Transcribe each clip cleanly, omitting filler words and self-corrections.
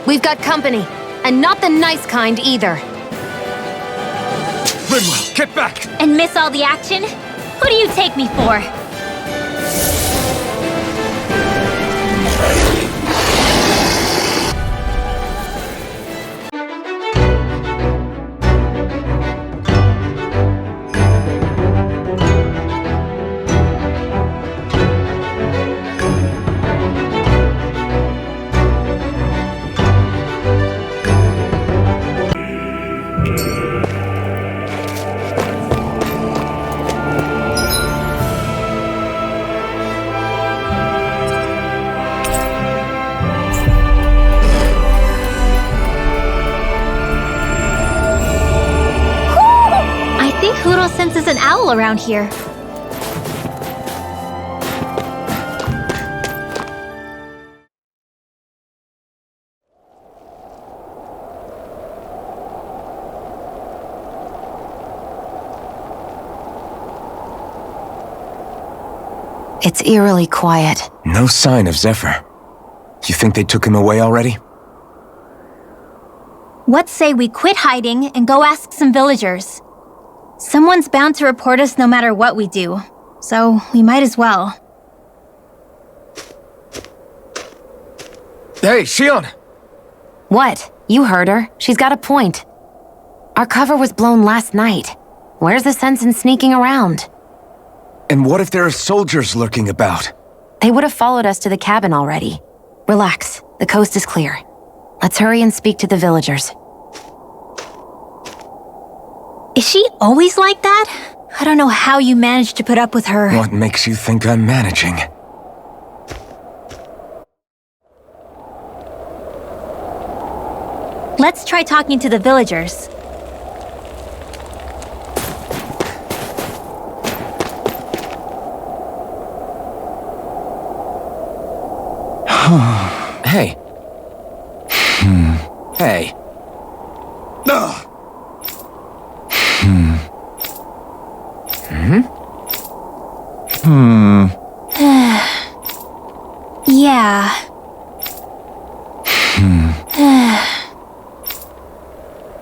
We've got company, and not the nice kind either. Rimwell, get back! And miss all the action? Who do you take me for? Senses an owl around here. It's eerily quiet. No sign of Zephyr. You think they took him away already? What say we quit hiding and go ask some villagers? Someone's bound to report us no matter what we do, so we might as well. Hey, Shion! What? You heard her. She's got a point. Our cover was blown last night. Where's the sense in sneaking around? And what if there are soldiers lurking about? They would have followed us to the cabin already. Relax. The coast is clear. Let's hurry and speak to the villagers. Is she always like that? I don't know how you managed to put up with her. What makes you think I'm managing? Let's try talking to the villagers. Hey. Hey. Ugh. Yeah.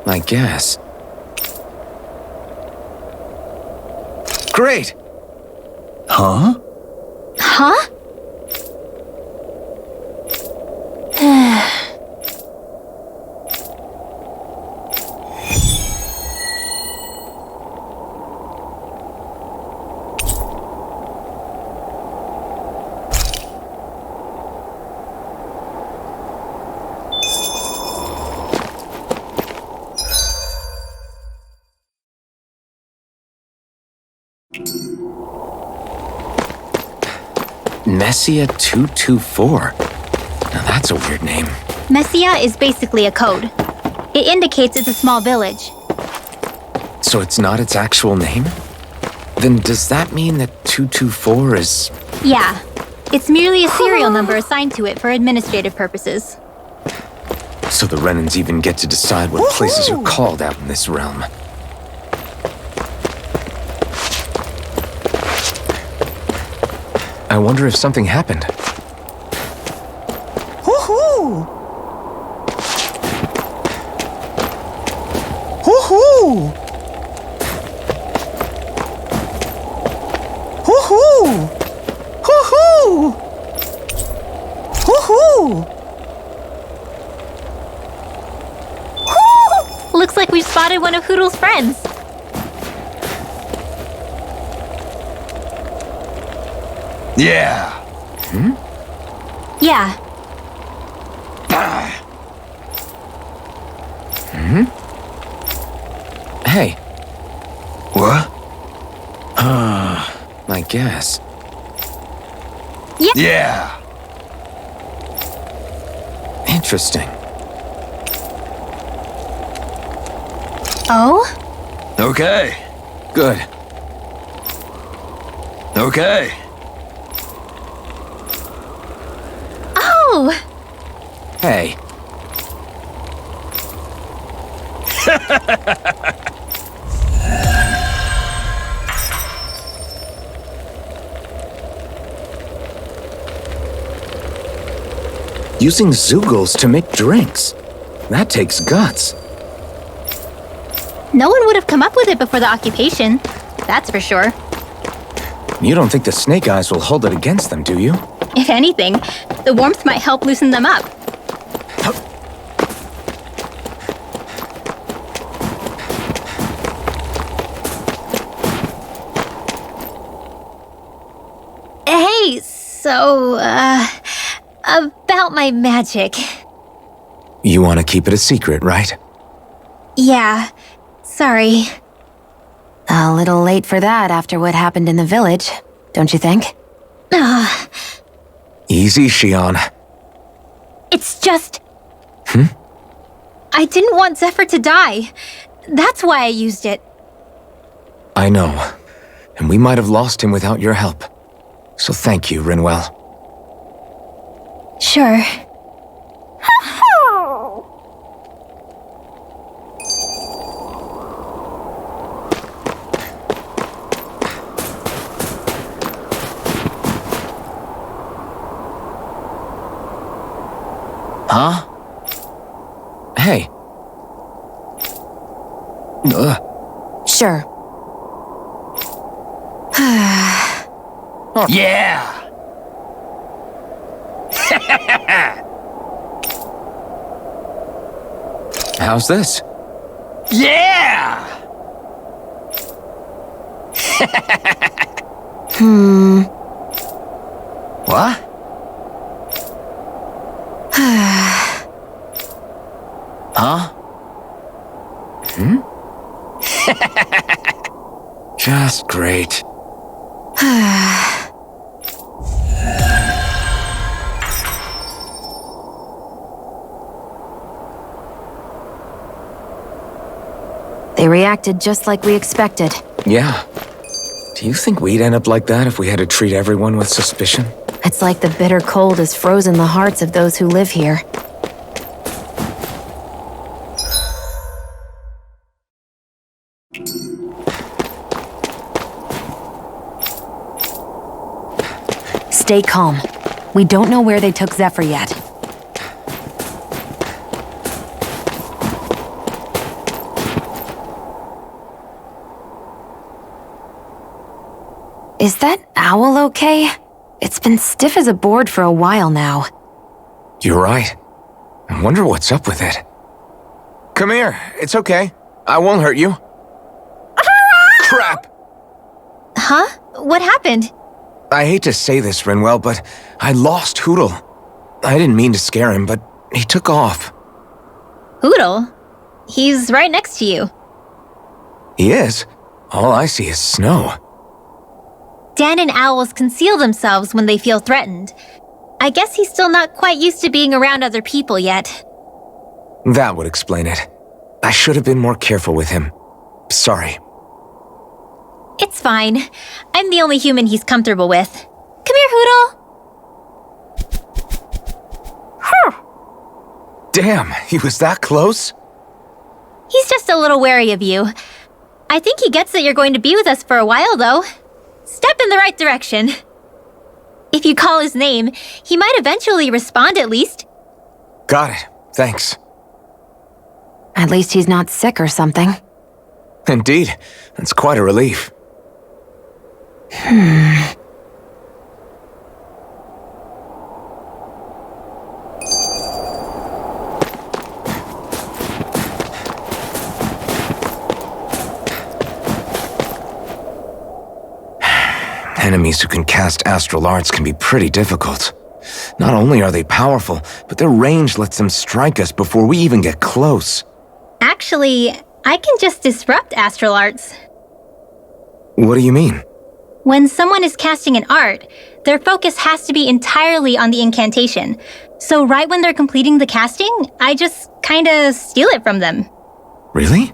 I guess. Great! Huh? Huh? Messia 224. Now that's a weird name. Messia is basically a code. It indicates it's a small village. So it's not its actual name? Then does that mean that 224 is... Yeah. It's merely a serial number assigned to it for administrative purposes. So the Renans even get to decide what places are called out in this realm. I wonder if something happened. Hoo-hoo! Hoo-hoo! Hoo-hoo! Hoo-hoo! Hoo-hoo! Looks like we've spotted one of Hoodle's friends. Yeah. Yeah. Hey. What? I guess. Yeah. Interesting. Oh? Okay. Good. Okay. Oh! Hey. Using Zoogles to make drinks. That takes guts. No one would have come up with it before the occupation. That's for sure. You don't think the snake eyes will hold it against them, do you? If anything, the warmth might help loosen them up. Hey, so, about my magic. You want to keep it a secret, right? Yeah, sorry. A little late for that after what happened in the village, don't you think? Easy, Shion. It's just... I didn't want Zephyr to die. That's why I used it. I know. And we might have lost him without your help. So thank you, Rinwell. Sure. Huh? Hey. Sure. Yeah! How's this? Yeah! What? Huh? Just great. They reacted just like we expected. Yeah. Do you think we'd end up like that if we had to treat everyone with suspicion? It's like the bitter cold has frozen the hearts of those who live here. Stay calm. We don't know where they took Zephyr yet. Is that owl okay? It's been stiff as a board for a while now. You're right. I wonder what's up with it. Come here. It's okay. I won't hurt you. Crap! Huh? What happened? I hate to say this, Rinwell, but I lost Hootle. I didn't mean to scare him, but he took off. Hootle? He's right next to you. He is. All I see is snow. Dan and owls conceal themselves when they feel threatened. I guess he's still not quite used to being around other people yet. That would explain it. I should have been more careful with him. Sorry. It's fine. I'm the only human he's comfortable with. Come here, Hootle! Damn, he was that close? He's just a little wary of you. I think he gets that you're going to be with us for a while, though. Step in the right direction. If you call his name, he might eventually respond at least. Got it. Thanks. At least he's not sick or something. Indeed. That's quite a relief. Enemies who can cast astral arts can be pretty difficult. Not only are they powerful, but their range lets them strike us before we even get close. Actually, I can just disrupt astral arts. What do you mean? When someone is casting an art, their focus has to be entirely on the incantation. So right when they're completing the casting, I just kinda steal it from them. Really?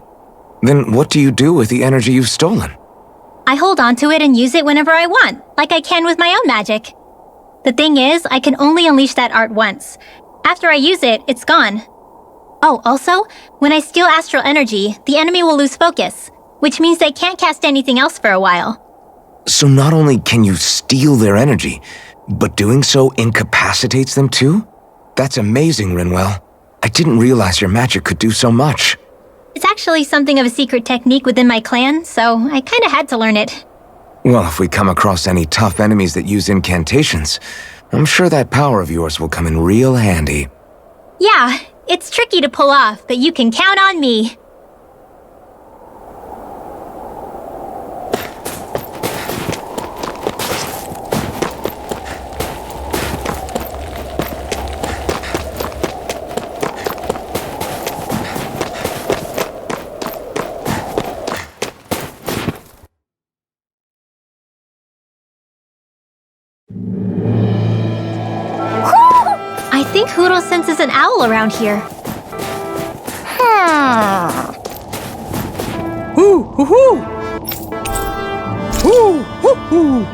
Then what do you do with the energy you've stolen? I hold onto it and use it whenever I want, like I can with my own magic. The thing is, I can only unleash that art once. After I use it, it's gone. Oh, also, when I steal astral energy, the enemy will lose focus, which means they can't cast anything else for a while. So not only can you steal their energy, but doing so incapacitates them too? That's amazing, Rinwell. I didn't realize your magic could do so much. It's actually something of a secret technique within my clan, so I kinda had to learn it. Well, if we come across any tough enemies that use incantations, I'm sure that power of yours will come in real handy. Yeah, it's tricky to pull off, but you can count on me. I think Hoodle senses an owl around here. Hoo hoo hoo! Hoo hoo hoo!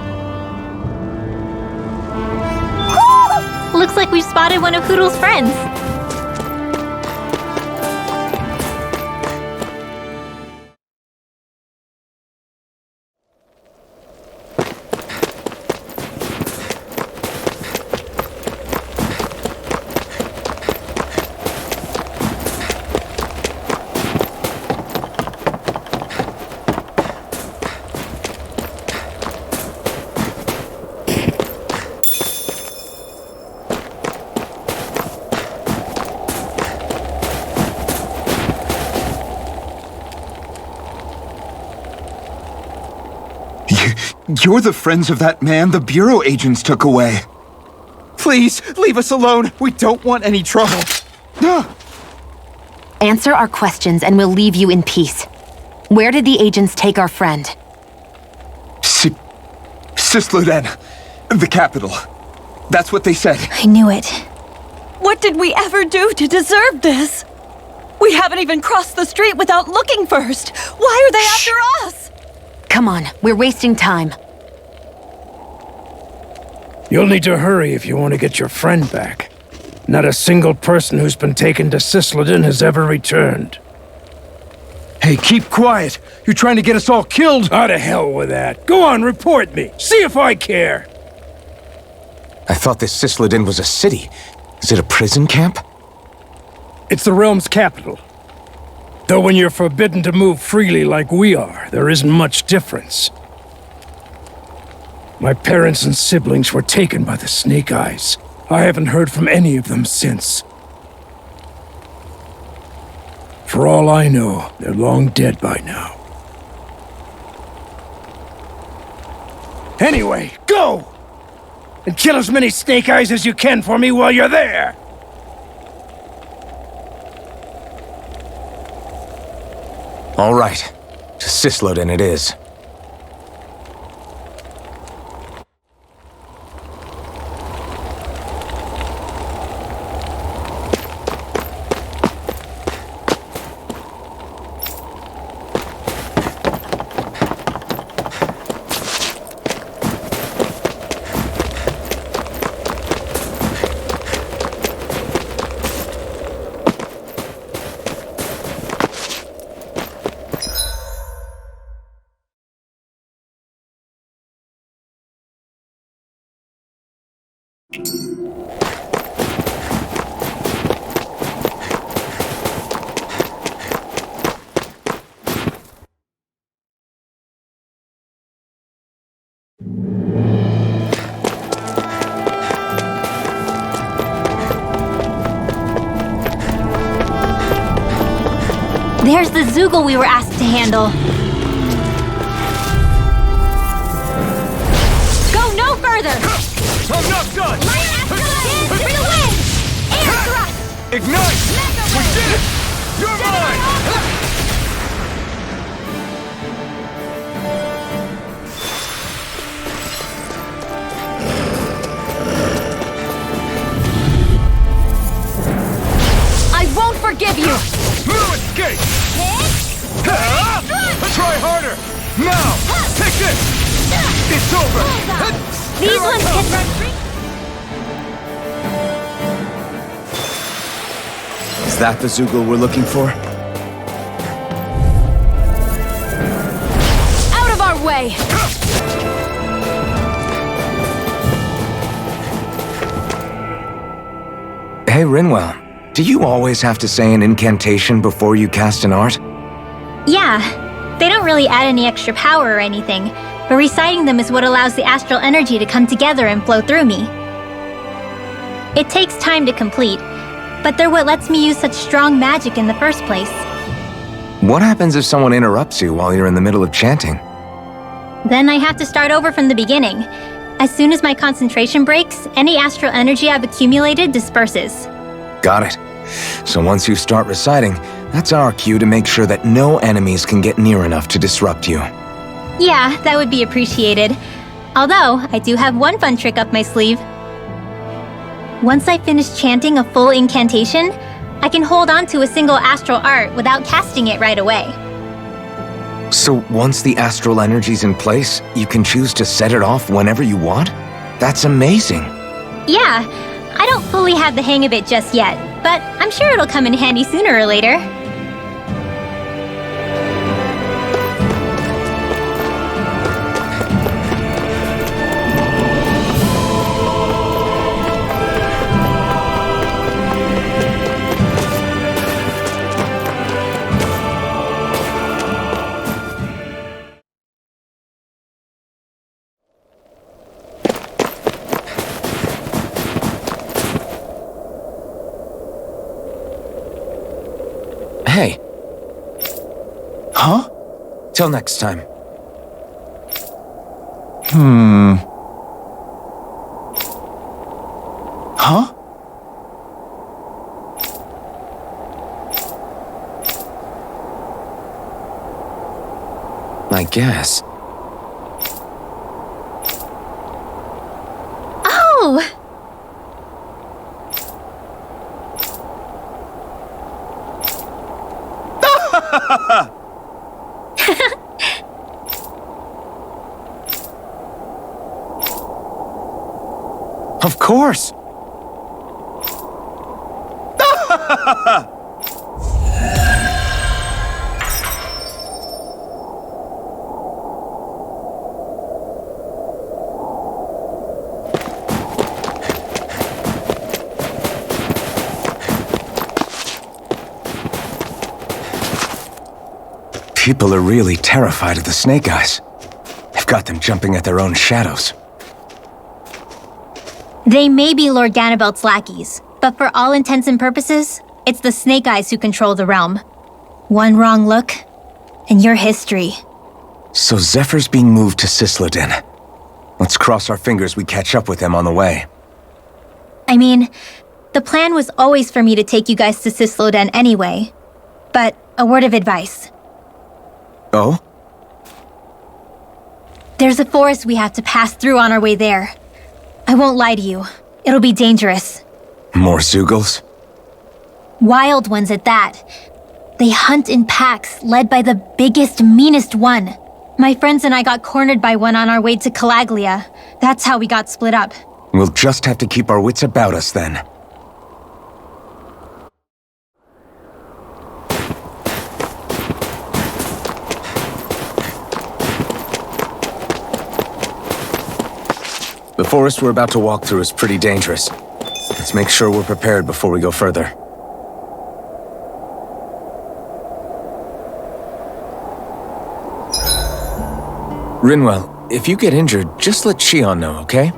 Looks like we've spotted one of Hoodle's friends. You're the friends of that man the Bureau agents took away. Please, leave us alone. We don't want any trouble. Answer our questions and we'll leave you in peace. Where did the agents take our friend? Sisluden, the capital. That's what they said. I knew it. What did we ever do to deserve this? We haven't even crossed the street without looking first. Why are they after us? Come on, we're wasting time. You'll need to hurry if you want to get your friend back. Not a single person who's been taken to Sisleden has ever returned. Hey, keep quiet. You're trying to get us all killed. How to hell with that. Go on, report me. See if I care. I thought this Sisleden was a city. Is it a prison camp? It's the realm's capital. Though when you're forbidden to move freely like we are, there isn't much difference. My parents and siblings were taken by the Snake Eyes. I haven't heard from any of them since. For all I know, they're long dead by now. Anyway, go! And kill as many Snake Eyes as you can for me while you're there! All right. To Sisleden it is. There's the Zoogle we were asked to handle. Go no further! I'm not done! Dance to the wind! Air thrust! Ignite! We did it! You're mine! I won't forgive you! No escape! Try harder! Now! Take this! It's over! These ones can run free. Is that the Zoogle we're looking for? Out of our way! Hey, Rinwell, do you always have to say an incantation before you cast an art? Yeah, they don't really add any extra power or anything, but reciting them is what allows the astral energy to come together and flow through me. It takes time to complete, but they're what lets me use such strong magic in the first place. What happens if someone interrupts you while you're in the middle of chanting? Then I have to start over from the beginning. As soon as my concentration breaks, any astral energy I've accumulated disperses. Got it. So once you start reciting, that's our cue to make sure that no enemies can get near enough to disrupt you. Yeah, that would be appreciated. Although, I do have one fun trick up my sleeve. Once I finish chanting a full incantation, I can hold on to a single astral art without casting it right away. So once the astral energy's in place, you can choose to set it off whenever you want? That's amazing. Yeah, I don't fully have the hang of it just yet, but I'm sure it'll come in handy sooner or later. Hey. Huh? Till next time. Huh? I guess. Oh! Of course! People are really terrified of the snake eyes. I've got them jumping at their own shadows. They may be Lord Ganabelt's lackeys, but for all intents and purposes, it's the Snake Eyes who control the realm. One wrong look, and your history. So Zephyr's being moved to Sisladen. Let's cross our fingers we catch up with them on the way. I mean, the plan was always for me to take you guys to Sisladen anyway. But a word of advice. Oh? There's a forest we have to pass through on our way there. I won't lie to you. It'll be dangerous. More Zeugles? Wild ones at that. They hunt in packs, led by the biggest, meanest one. My friends and I got cornered by one on our way to Calaglia. That's how we got split up. We'll just have to keep our wits about us then. The forest we're about to walk through is pretty dangerous. Let's make sure we're prepared before we go further. Rinwell, if you get injured, just let Shion know, okay?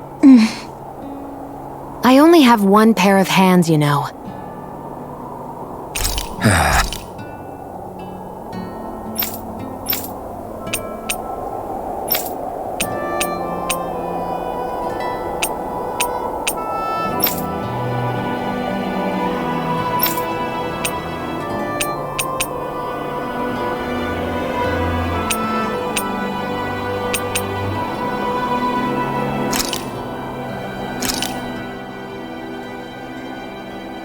I only have one pair of hands, you know.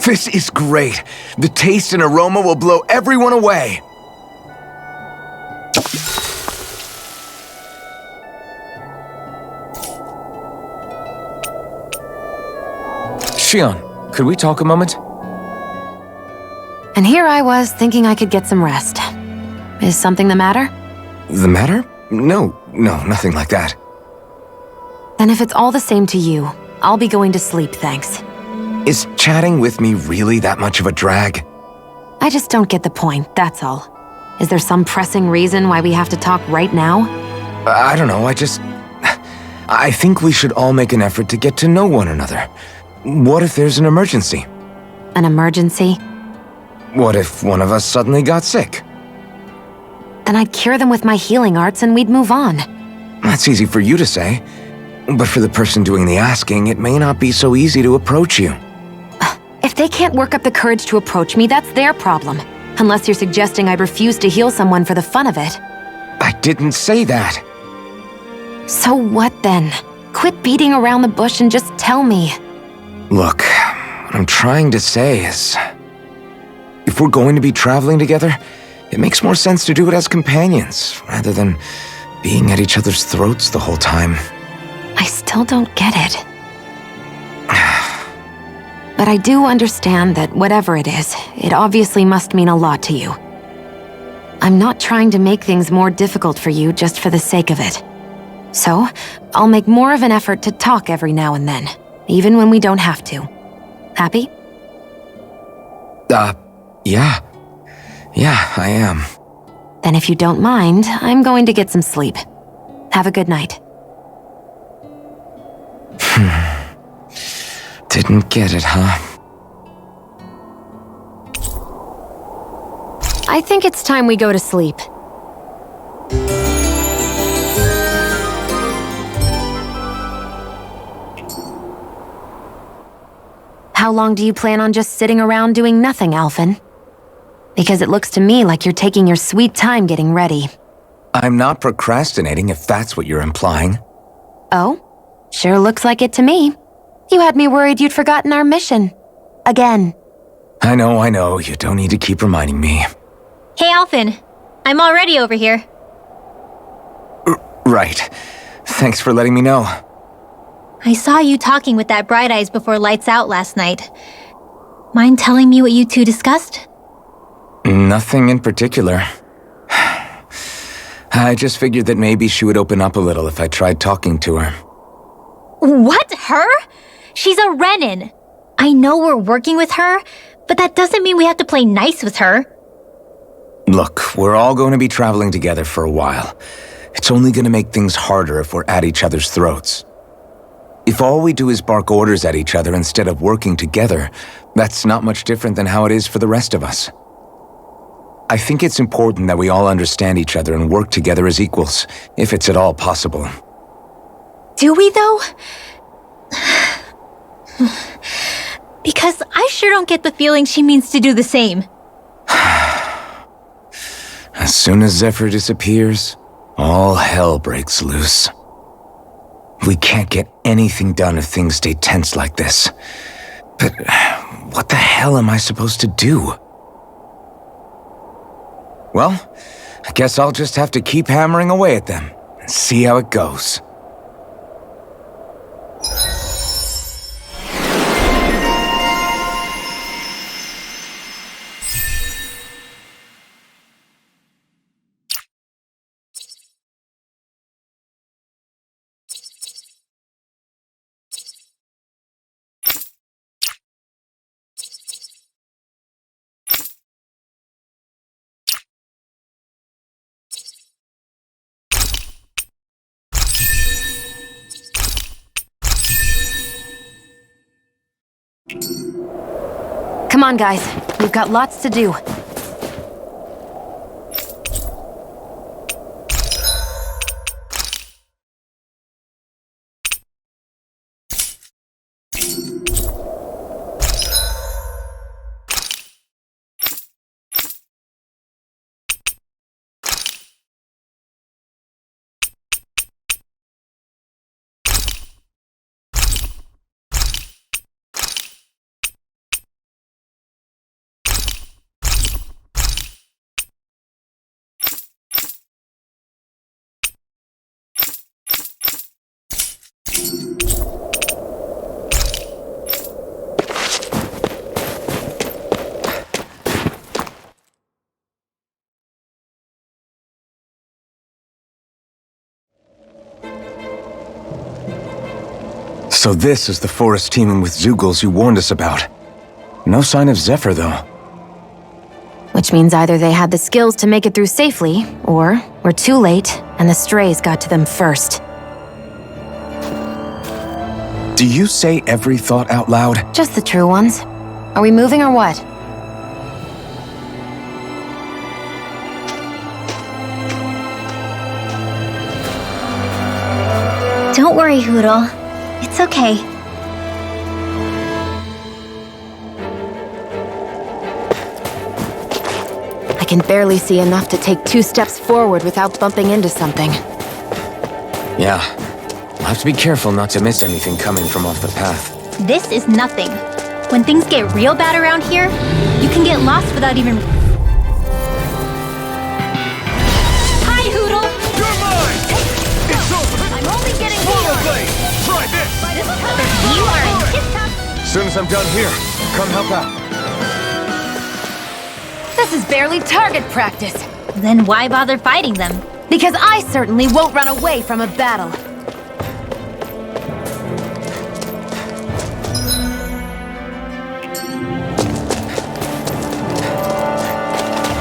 This is great! The taste and aroma will blow everyone away! Shion, could we talk a moment? And here I was thinking I could get some rest. Is something the matter? The matter? No, nothing like that. Then if it's all the same to you, I'll be going to sleep, thanks. Is chatting with me really that much of a drag? I just don't get the point, that's all. Is there some pressing reason why we have to talk right now? I don't know, I think we should all make an effort to get to know one another. What if there's an emergency? An emergency? What if one of us suddenly got sick? Then I'd cure them with my healing arts and we'd move on. That's easy for you to say. But for the person doing the asking, it may not be so easy to approach you. If they can't work up the courage to approach me, that's their problem. Unless you're suggesting I refuse to heal someone for the fun of it. I didn't say that. So what then? Quit beating around the bush and just tell me. Look, what I'm trying to say is, if we're going to be traveling together, it makes more sense to do it as companions, rather than being at each other's throats the whole time. I still don't get it. But I do understand that whatever it is, it obviously must mean a lot to you. I'm not trying to make things more difficult for you just for the sake of it. So, I'll make more of an effort to talk every now and then, even when we don't have to. Happy? Yeah. Yeah, I am. Then if you don't mind, I'm going to get some sleep. Have a good night. Didn't get it, huh? I think it's time we go to sleep. How long do you plan on just sitting around doing nothing, Alphen? Because it looks to me like you're taking your sweet time getting ready. I'm not procrastinating, if that's what you're implying. Oh? Sure looks like it to me. You had me worried you'd forgotten our mission. Again. I know. You don't need to keep reminding me. Hey, Alphen. I'm already over here. Right. Thanks for letting me know. I saw you talking with that Bright Eyes before lights out last night. Mind telling me what you two discussed? Nothing in particular. I just figured that maybe she would open up a little if I tried talking to her. What? Her? She's a Renin. I know we're working with her, but that doesn't mean we have to play nice with her. Look, we're all going to be traveling together for a while. It's only going to make things harder if we're at each other's throats. If all we do is bark orders at each other instead of working together, that's not much different than how it is for the rest of us. I think it's important that we all understand each other and work together as equals, if it's at all possible. Do we, though? Because I sure don't get the feeling she means to do the same. As soon as Zephyr disappears, all hell breaks loose. We can't get anything done if things stay tense like this. But what the hell am I supposed to do? Well, I guess I'll just have to keep hammering away at them and see how it goes. Come on, guys. We've got lots to do. So this is the forest teeming with Zeugles you warned us about. No sign of Zephyr, though. Which means either they had the skills to make it through safely, or we're too late, and the strays got to them first. Do you say every thought out loud? Just the true ones. Are we moving or what? Don't worry, Hoodle. It's okay. I can barely see enough to take 2 steps forward without bumping into something. Yeah. I'll have to be careful not to miss anything coming from off the path. This is nothing. When things get real bad around here, you can get lost without even... Hi, Hoodle! You're mine! It's over! I'm only getting Follow here! Blade! Try this! You are in tip-top... As soon as I'm done here, come help out. This is barely target practice. Then why bother fighting them? Because I certainly won't run away from a battle.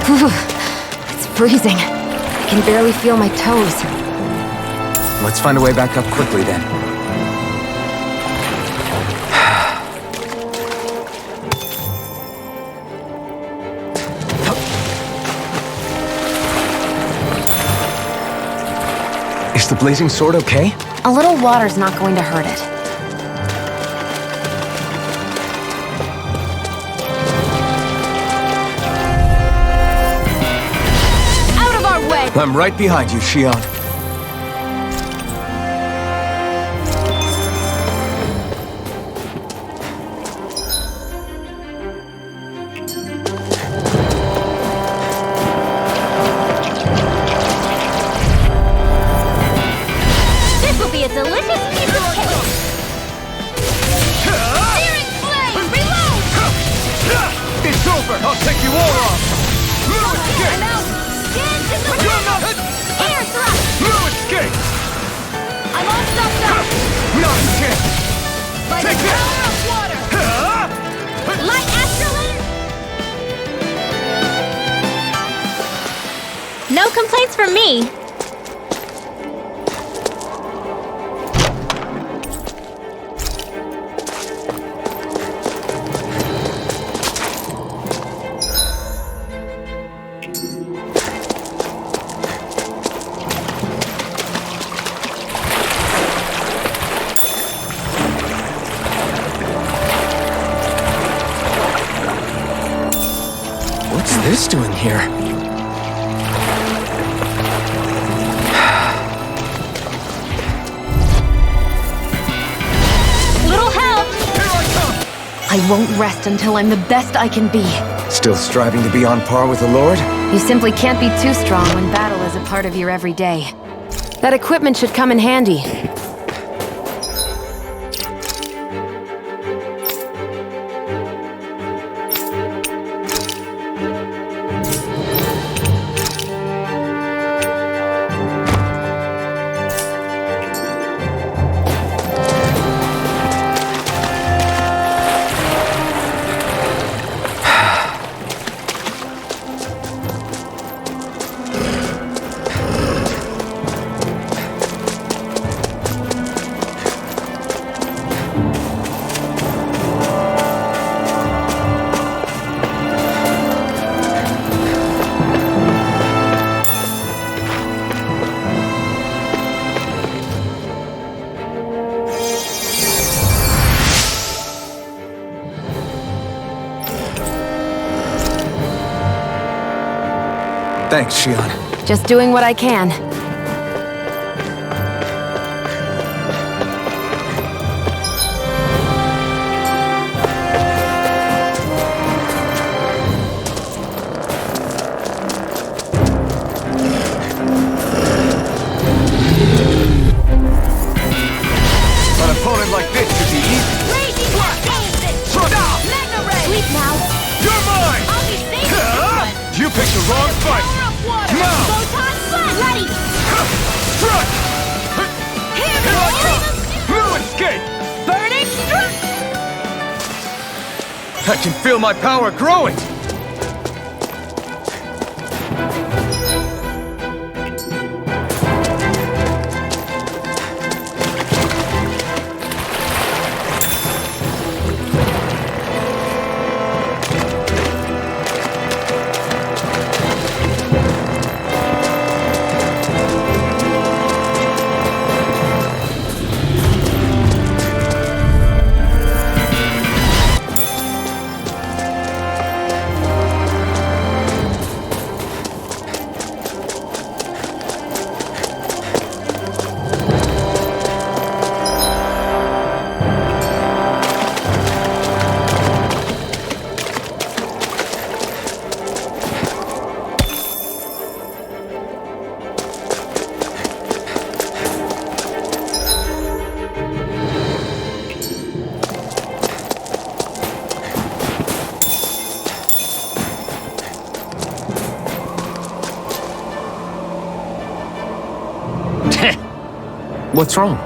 Whew, it's freezing. I can barely feel my toes. Let's find a way back up quickly, then. Is the Blazing Sword okay? A little water's not going to hurt it. Out of our way! I'm right behind you, Shion. This will be a delicious piece of cake! Searing flame! Reload! It's over! I'll take you all off! No escape! I'm out! Stand in the You're not... air thrust! No escape! I'm all stuffed up! Not a chance! By Take the this! power of water! Light astrolane! No complaints from me! What's this doing here? Little help! Here I come! I won't rest until I'm the best I can be. Still striving to be on par with the Lord? You simply can't be too strong when battle is a part of your everyday. That equipment should come in handy. Thanks, Shion. Just doing what I can. An opponent like this should be easy. Raging Blast! Mega Ray! Sleep now! You're mine! I'll be safe with this one! You picked the wrong fight! Power of water! Now! Photon Blast! Ready! Strike! Here Here I goes! come! No escape! Burn I can feel my power growing! What's wrong?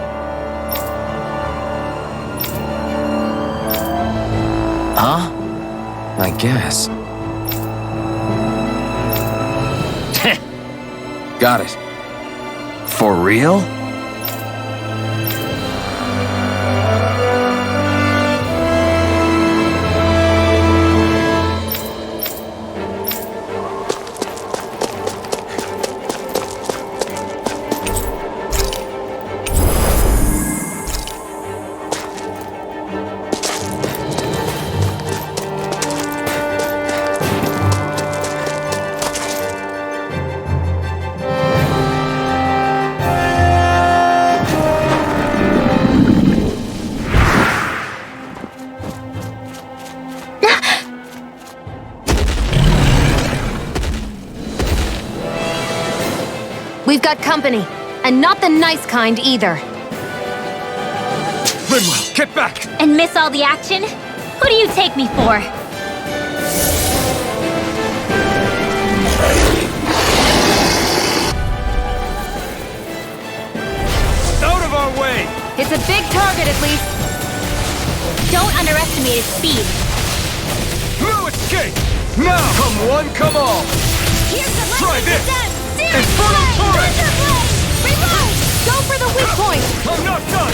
Huh? I guess. Got it. For real? We've got company, and not the nice kind either. Rinwell, get back! And miss all the action? Who do you take me for? Out of our way! It's a big target, at least. Don't underestimate its speed. No escape! Now! Come one, come all! Try this! Infernal turret! Go for the weak point! I'm not done!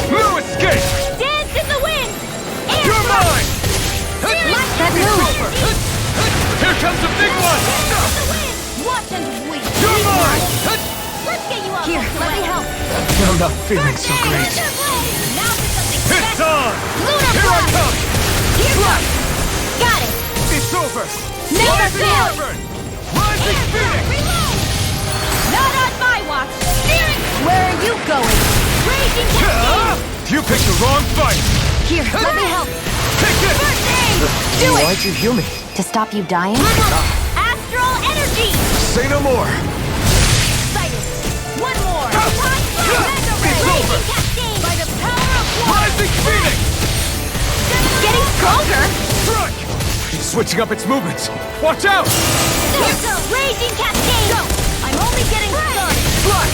No escape! Dance in the wind! You're mine! That move! Here comes the big one! Watch and weep! You're mine! Let's get you all Here, let me help. I'm not feeling so great. Now for something It's on! Lunar Here I blast! come! Here's got it! It's over! Never Rising fail! Reverend! Rising Phoenix! Reload! Not on my watch! Spirit! Where are you going? Raging cascade! You picked the wrong fight! Here, let me help. Take this! First aid! Do it! Why'd you heal me? To stop you dying? Astral energy! Say no more! Excited! One more! Ah! Time flow! Mega ray! It's over! Raging cascade! By the power of one! Rising Phoenix! Getting stronger! Strike! It's switching up its movements! Watch out! Here goes! Raging cascade! Go! I'm only getting started! Fly!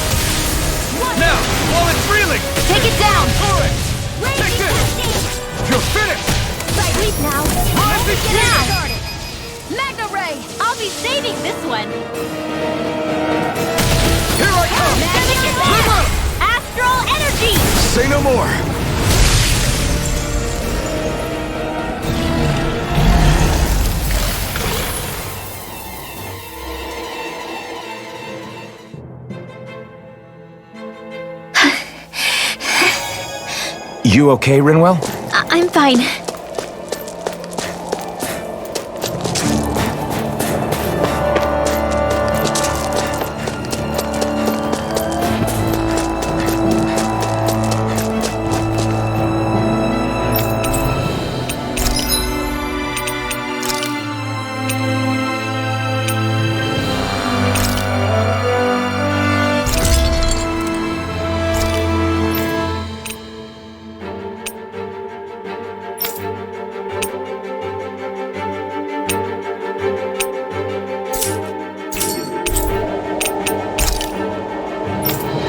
Now, while it's reeling! Take it down! For it! Raging Take this! cascade! You're finished! Sleep now! Rising Get Phoenix! started! Magna ray! I'll be saving this one! Here I come! Rimmer! Astral energy! Say no more! You okay, Rinwell? I'm fine.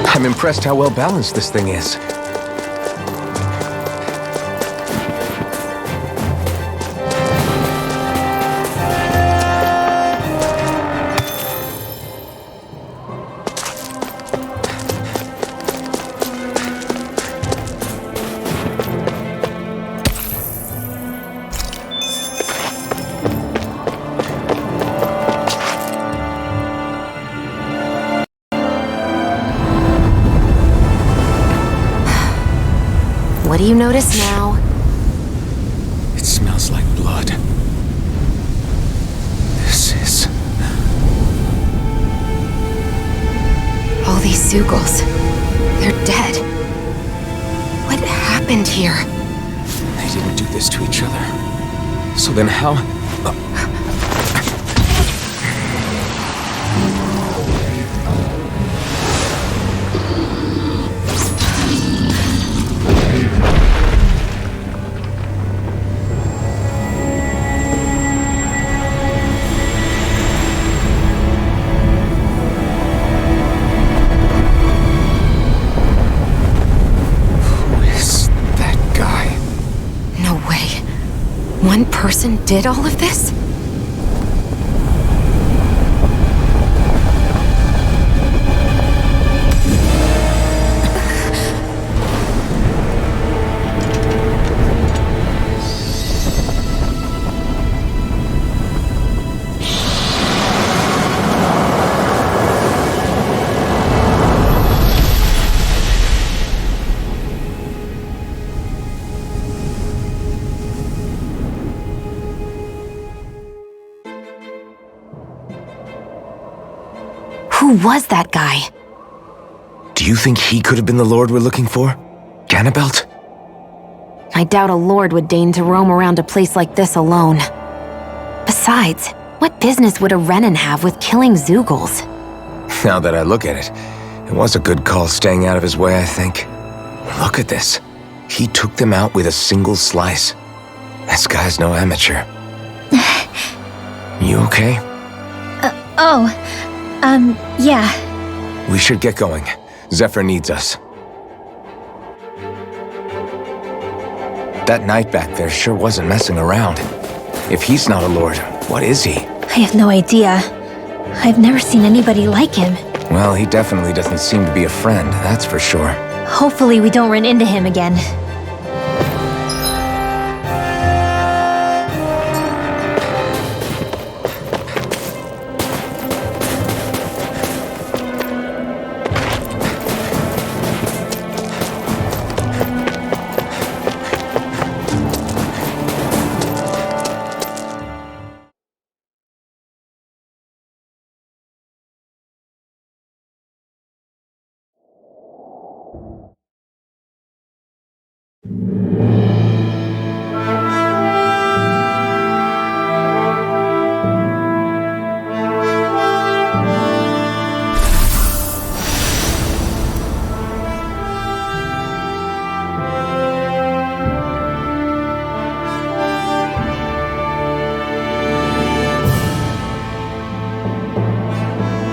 I'm impressed how well balanced this thing is. you notice now? It smells like blood. This is... All these Zeugles, they're dead. What happened here? They didn't do this to each other. So then how... One person did all of this? Who was that guy? Do you think he could have been the Lord we're looking for? Ganabelt? I doubt a lord would deign to roam around a place like this alone. Besides, what business would a Renan have with killing Zeugles? Now that I look at it, it was a good call staying out of his way, I think. Look at this. He took them out with a single slice. This guy's no amateur. You okay? Yeah. We should get going. Zephyr needs us. That knight back there sure wasn't messing around. If he's not a lord, what is he? I have no idea. I've never seen anybody like him. Well, he definitely doesn't seem to be a friend, that's for sure. Hopefully we don't run into him again.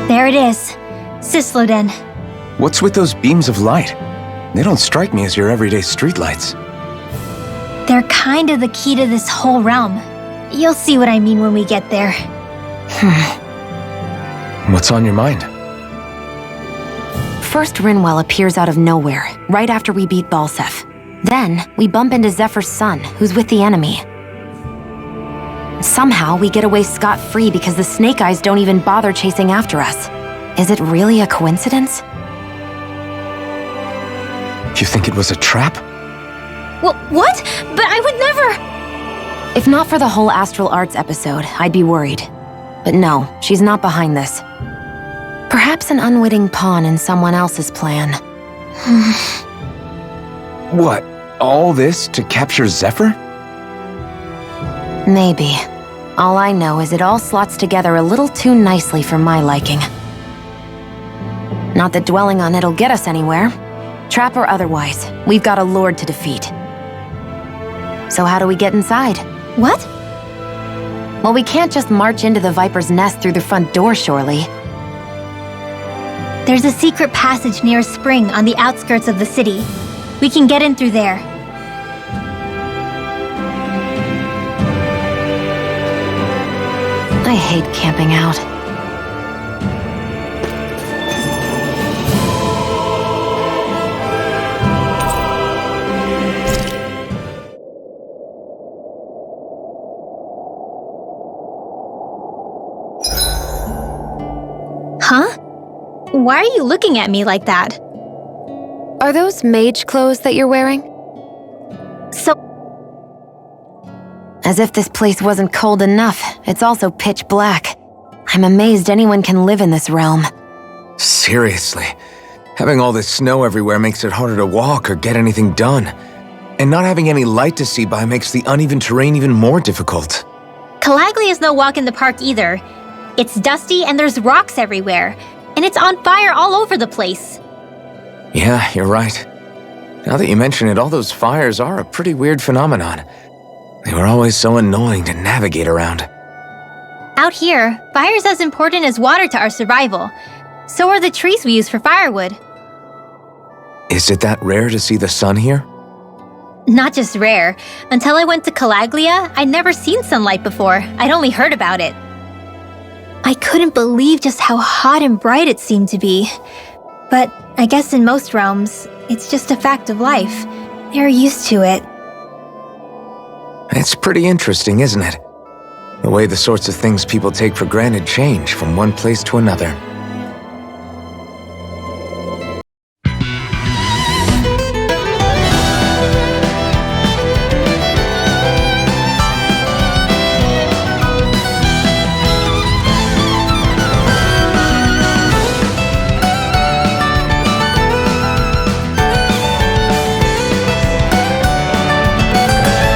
There it is. Sisloden. What's with those beams of light? They don't strike me as your everyday streetlights. They're kind of the key to this whole realm. You'll see what I mean when we get there. What's on your mind? First Rinwell appears out of nowhere, right after we beat Balsef. Then, we bump into Zephyr's son, who's with the enemy. Somehow, we get away scot-free because the Snake Eyes don't even bother chasing after us. Is it really a coincidence? You think it was a trap? What? But I would never... If not for the whole Astral Arts episode, I'd be worried. But no, she's not behind this. Perhaps an unwitting pawn in someone else's plan. What? All this to capture Zephyr? Maybe. All I know is it all slots together a little too nicely for my liking. Not that dwelling on it'll get us anywhere. Trap or otherwise, we've got a lord to defeat. So how do we get inside? What? Well, we can't just march into the Viper's nest through the front door, surely. There's a secret passage near a spring on the outskirts of the city. We can get in through there. I hate camping out. Huh? Why are you looking at me like that? Are those mage clothes that you're wearing? As if this place wasn't cold enough, it's also pitch black. I'm amazed anyone can live in this realm. Seriously, having all this snow everywhere makes it harder to walk or get anything done. And not having any light to see by makes the uneven terrain even more difficult. Calaglia is no walk in the park either. It's dusty and there's rocks everywhere. And it's on fire all over the place. Yeah, you're right. Now that you mention it, all those fires are a pretty weird phenomenon. They were always so annoying to navigate around. Out here, fire is as important as water to our survival. So are the trees we use for firewood. Is it that rare to see the sun here? Not just rare. Until I went to Calaglia, I'd never seen sunlight before. I'd only heard about it. I couldn't believe just how hot and bright it seemed to be. But I guess in most realms, it's just a fact of life. They're used to it. It's pretty interesting, isn't it? The way the sorts of things people take for granted change from one place to another.